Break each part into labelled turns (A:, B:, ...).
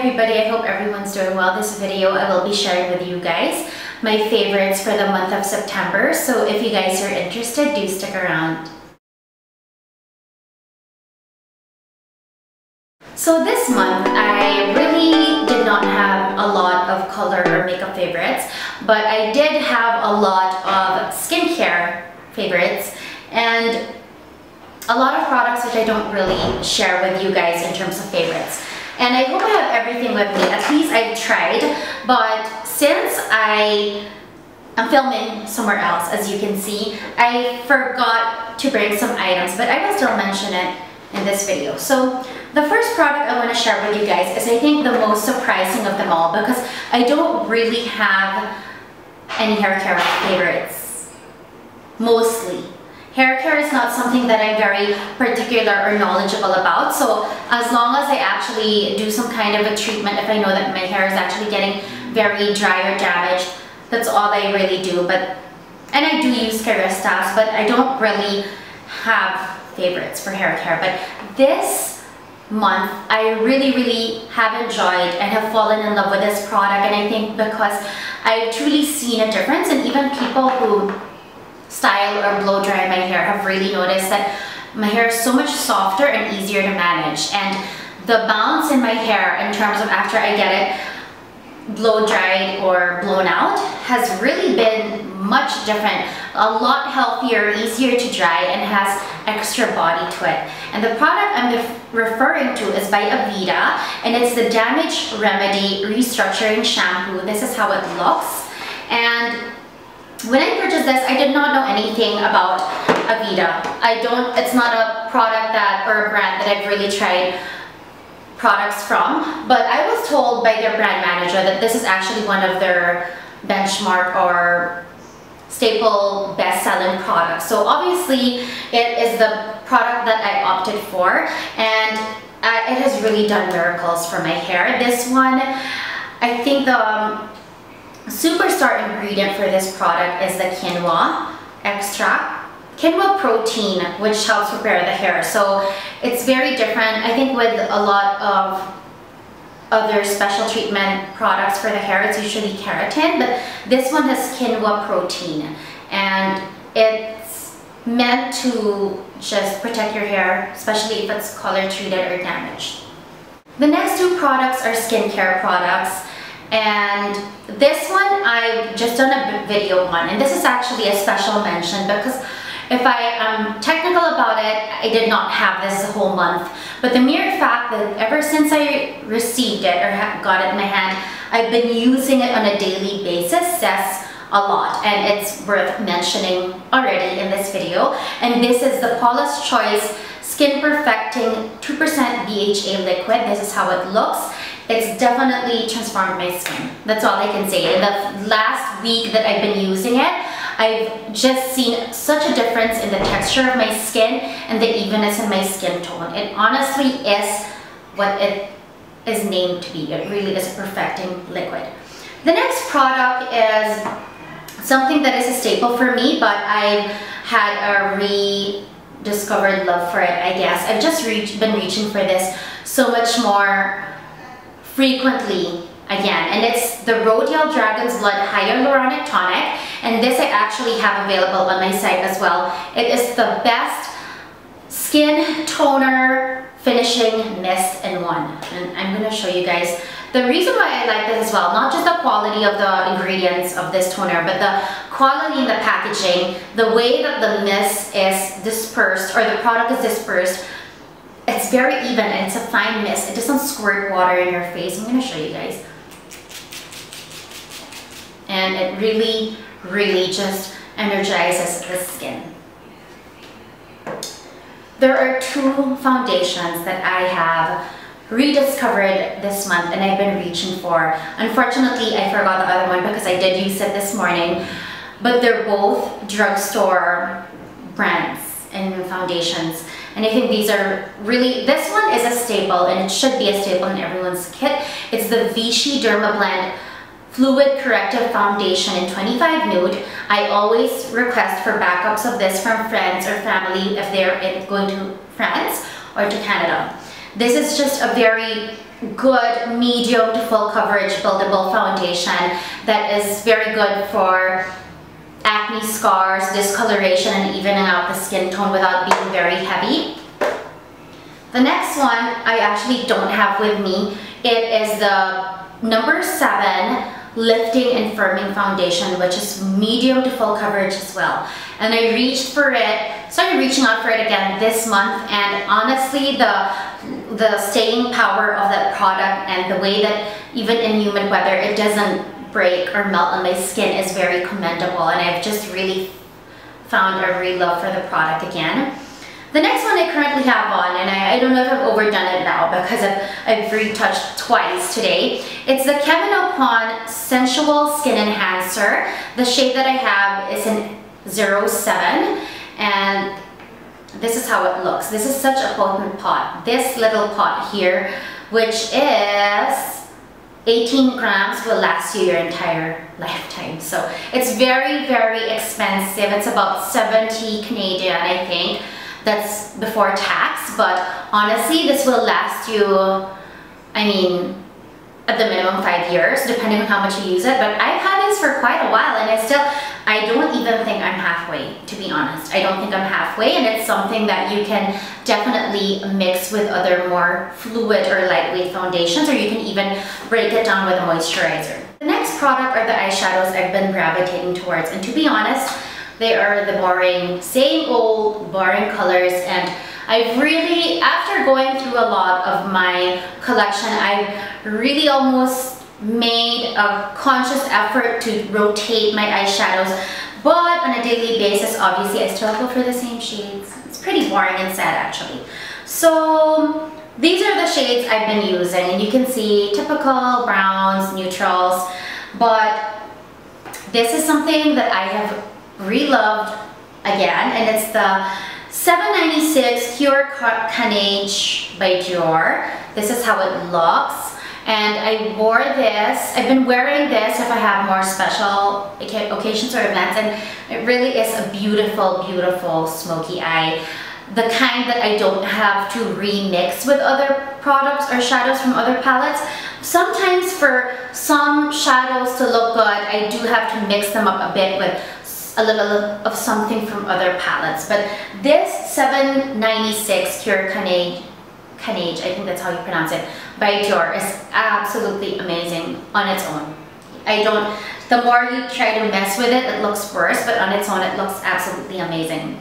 A: everybody, I hope everyone's doing well. This video I will be sharing with you guys my favorites for the month of September. So if you guys are interested, do stick around. So this month I really did not have a lot of color or makeup favorites, but I did have a lot of skincare favorites and a lot of products which I don't really share with you guys in terms of favorites. And I hope I have everything with me. At least I've tried, but since I am filming somewhere else, as you can see, I forgot to bring some items, but I will still mention it in this video. So the first product I want to share with you guys is, I think, the most surprising of them all, because I don't really have any hair care favorites. Mostly. Hair care is not something that I'm very particular or knowledgeable about, so as long as I actually do some kind of a treatment, if I know that my hair is actually getting very dry or damaged, that's all I really do. And I do use Kerastase, but I don't really have favorites for hair care. But this month, I really have enjoyed and have fallen in love with this product, and I think because I've truly seen a difference, and even people who style or blow dry my hair have really noticed that my hair is so much softer and easier to manage, and the bounce in my hair in terms of after I get it blow dried or blown out has really been much different, a lot healthier, easier to dry, and has extra body to it. And the product I'm referring to is by Aveda, and it's the Damage Remedy Restructuring Shampoo. This is how it looks. And when I purchased this, I did not know anything about Aveda. It's not a product or a brand that I've really tried products from, but I was told by their brand manager that this is actually one of their benchmark or staple best-selling products. So obviously it is the product that I opted for, and it has really done miracles for my hair. This one, I think the superstar ingredient for this product is the quinoa extract, quinoa protein, which helps repair the hair. So it's very different. I think with a lot of other special treatment products for the hair, it's usually keratin, but this one has quinoa protein, and it's meant to just protect your hair, especially if it's color treated or damaged. The next two products are skincare products, and this one I've just done a video on, and this is actually a special mention because if I am technical about it, I did not have this the whole month. But the mere fact that ever since I received it or got it in my hand, I've been using it on a daily basis says a lot, and it's worth mentioning already in this video. And this is the Paula's Choice Skin Perfecting 2% BHA Liquid. This is how it looks. It's definitely transformed my skin. That's all I can say. In the last week that I've been using it, I've just seen such a difference in the texture of my skin and the evenness in my skin tone. It honestly is what it is named to be. It really is a perfecting liquid. The next product is something that is a staple for me, but I've had a rediscovered love for it, I guess. I've just been reaching for this so much more frequently again, and it's the Rodial Dragon's Blood Hyaluronic Tonic, and this I actually have available on my site as well. It is the best skin toner finishing mist in one, and I'm going to show you guys the reason why I like this as well. Not just the quality of the ingredients of this toner, but the quality in the packaging, the way that the mist is dispersed, or the product is dispersed. It's very even, and it's a fine mist. It doesn't squirt water in your face. I'm going to show you guys. And it really just energizes the skin. There are two foundations that I have rediscovered this month and I've been reaching for. Unfortunately, I forgot the other one because I did use it this morning, but they're both drugstore brands and foundations. And I think these are really, this one is a staple, and it should be a staple in everyone's kit. It's the Vichy Dermablend Fluid Corrective Foundation in 25 Nude. I always request for backups of this from friends or family if they're going to France or to Canada. This is just a very good medium to full coverage buildable foundation that is very good for acne scars, discoloration, and evening out the skin tone without being very heavy. The next one I actually don't have with me. It is the number 7 Lifting and Firming Foundation, which is medium to full coverage as well. And I started reaching out for it again this month, and honestly the staying power of that product and the way that even in humid weather it doesn't break or melt on my skin is very commendable, and I've just really found a real love for the product again. The next one I currently have on, and I don't know if I've overdone it now because I've retouched twice today. It's the Kevyn Aucoin Sensual Skin Enhancer. The shade that I have is in 07, and this is how it looks. This is such a potent pot. This little pot here, which is 18 grams, will last you your entire lifetime. So it's very, very expensive. It's about 70 Canadian, I think. That's before tax, but honestly, this will last you, I mean, at the minimum 5 years, depending on how much you use it. But I've had this for quite a while, and I don't even think I'm halfway, to be honest. I don't think I'm halfway, and it's something that you can definitely mix with other more fluid or lightweight foundations, or you can even break it down with a moisturizer. The next product are the eyeshadows I've been gravitating towards, and to be honest, they are the boring, same old boring colors, and I've really, after going through a lot of my collection, I've really almost made a conscious effort to rotate my eyeshadows, but on a daily basis, obviously, I still go for the same shades. It's pretty boring and sad, actually. So these are the shades I've been using, and you can see typical browns, neutrals, but this is something that I have reloved again, and it's the 796 Pure Carnage by Dior. This is how it looks, and I wore this. I've been wearing this if I have more special occasions or events, and it really is a beautiful, beautiful smoky eye. The kind that I don't have to remix with other products or shadows from other palettes. Sometimes for some shadows to look good, I do have to mix them up a bit with a little of something from other palettes, but this 796 Pure Carnage, I think that's how you pronounce it, by Dior is absolutely amazing on its own. The more you try to mess with it, it looks worse, but on its own, it looks absolutely amazing.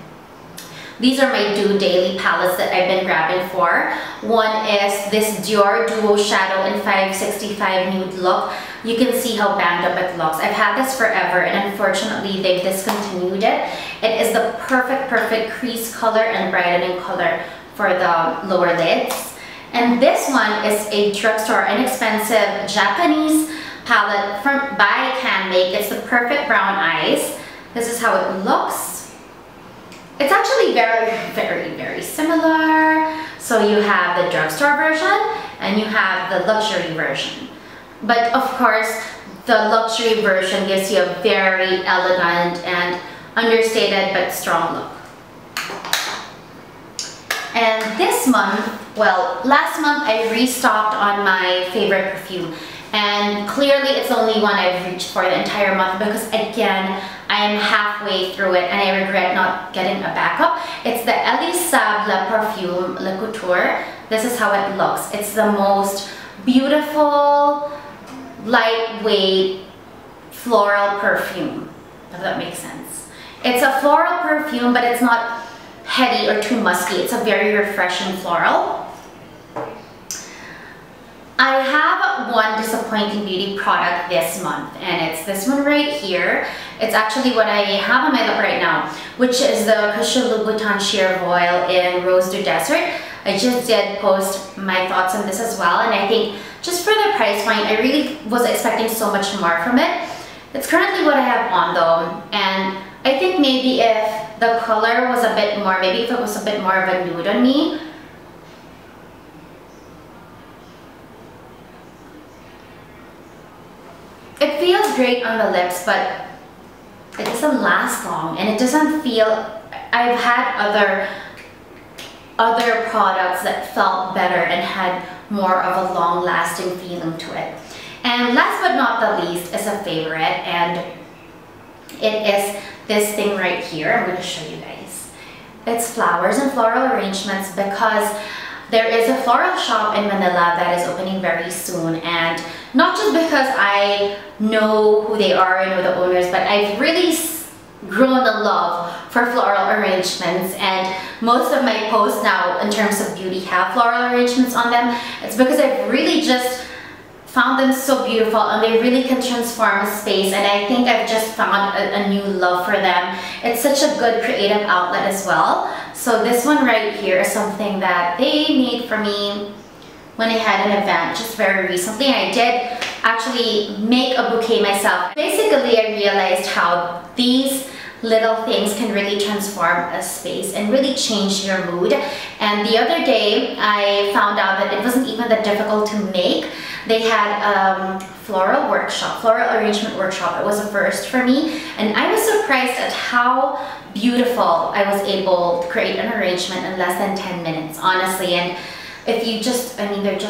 A: These are my Do Daily palettes that I've been grabbing for. One is this Dior Duo Shadow in 565 Nude Look. You can see how banged up it looks. I've had this forever, and unfortunately they've discontinued it. It is the perfect crease color and brightening color for the lower lids. And this one is a drugstore inexpensive Japanese palette by Can Make. It's the perfect brown eyes. This is how it looks. It's actually very similar. So you have the drugstore version and you have the luxury version. But of course, the luxury version gives you a very elegant and understated but strong look. And this month, well, last month I restocked on my favorite perfume. And clearly it's the only one I've reached for the entire month because again, I am halfway through it and I regret not getting a backup. It's the Elie Saab Parfum Le Couture. This is how it looks. It's the most beautiful, lightweight, floral perfume, if that makes sense. It's a floral perfume, but it's not heady or too musky. It's a very refreshing floral. I have one disappointing beauty product this month, and it's this one right here. It's actually what I have on my lip right now, which is the Cushion Louboutin Sheer Voile in Rose du Desert. I just did post my thoughts on this as well, and I think just for the price point, I really was expecting so much more from it. It's currently what I have on though, and I think maybe if the color was a bit more, maybe if it was a bit more of a nude on me, it feels great on the lips, but it doesn't last long and it doesn't feel, I've had other other products that felt better and had more of a long-lasting feeling to it. And last but not the least is a favorite, and it is this thing right here. I'm going to show you guys. It's flowers and floral arrangements, because there is a floral shop in Manila that is opening very soon, and not just because I know who they are, I know the owners, but I've really grown a love for floral arrangements, and most of my posts now in terms of beauty have floral arrangements on them. It's because I've really just found them so beautiful, and they really can transform a space, and I think I've just found a new love for them. It's such a good creative outlet as well. So this one right here is something that they made for me when I had an event just very recently. I did actually make a bouquet myself. Basically, I realized how these little things can really transform a space and really change your mood. And the other day, I found out that it wasn't even that difficult to make. They had floral arrangement workshop. It was a first for me, and I was surprised at how beautiful I was able to create an arrangement in less than 10 minutes, honestly. And if you just, I mean, it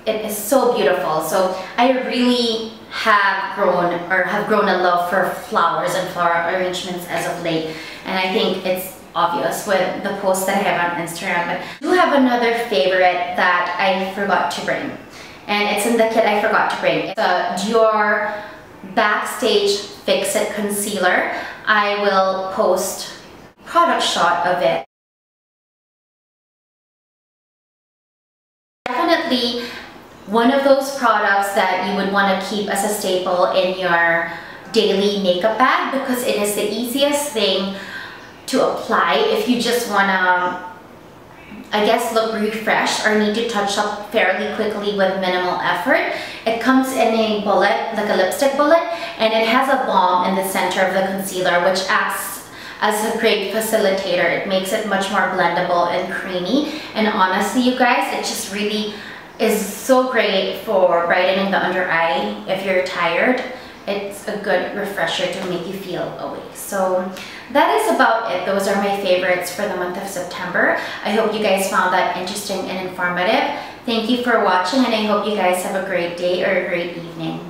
A: is so beautiful. So I really have grown a love for flowers and floral arrangements as of late, and I think it's obvious with the posts that I have on Instagram. But I do have another favorite that I forgot to bring, and it's in the kit I forgot to bring. It's a Dior Backstage Fix It Concealer. I will post a product shot of it. Definitely one of those products that you would want to keep as a staple in your daily makeup bag, because it is the easiest thing to apply if you just want to, I guess, look refreshed or need to touch up fairly quickly with minimal effort. It comes in a bullet, like a lipstick bullet, and it has a balm in the center of the concealer, which acts as a great facilitator. It makes it much more blendable and creamy, and honestly, you guys, it just really is so great for brightening the under eye if you're tired. It's a good refresher to make you feel awake. So that is about it. Those are my favorites for the month of September. I hope you guys found that interesting and informative. Thank you for watching, and I hope you guys have a great day or a great evening.